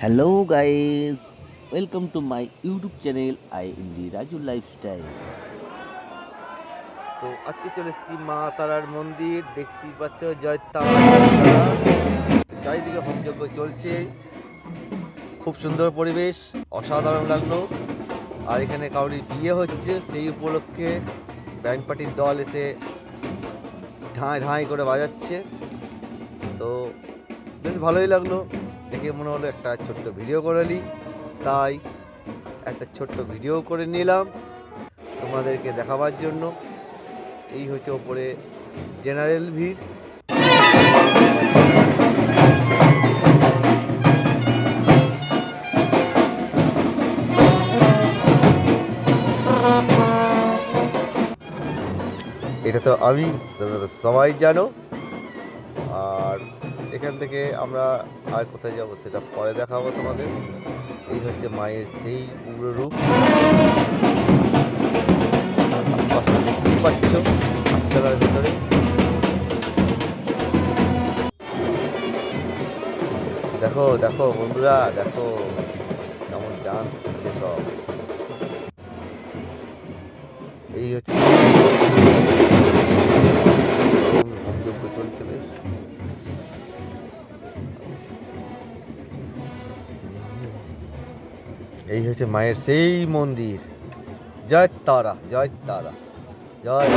Hello guys, welcome to my YouTube channel IMD Raju lifestyle. তো আজকে চলে এসেছি মা তারার মন্দির, দেখতেই পাচ্ছ জয় তারা জয় তারা। তো চারিদিকে হোমযজ্ঞ চলছে, খুব সুন্দর পরিবেশ, অসাধারণ লাগলো। আর এখানে কাউরির বিয়ে হচ্ছে, সেই উপলক্ষে ব্যান্ড পার্টির দল এসে ঢাঁই ঢাঁই করে বাজাচ্ছে। তো বেশ ভালোই লাগলো, দেখে মনে হলো একটা ছোট্ট ভিডিও করে নিই, তাই একটা ছোট্ট ভিডিও করে নিলাম তোমাদেরকে দেখাবার জন্য। এই হচ্ছে ওপরে জেনারেল ভিড়। এটা তো আমি, তোমরা তো সবাই জানো। আর এখান থেকে আমরা আর কোথায় যাব সেটা পরে দেখাবো তোমাদের। এই হচ্ছে মায়ের সেই উগ্র রূপ, আশপাশটা দেখতেই পাচ্ছ হাততলার ভিতরে। দেখো দেখো বন্ধুরা, দেখো কেমন ডান্স হচ্ছে সব। এই হচ্ছে হোমযজ্ঞ চলছে বেশ। এই হচ্ছে মায়ের সেই মন্দির। জয় তারা, জয় তারা, জয়।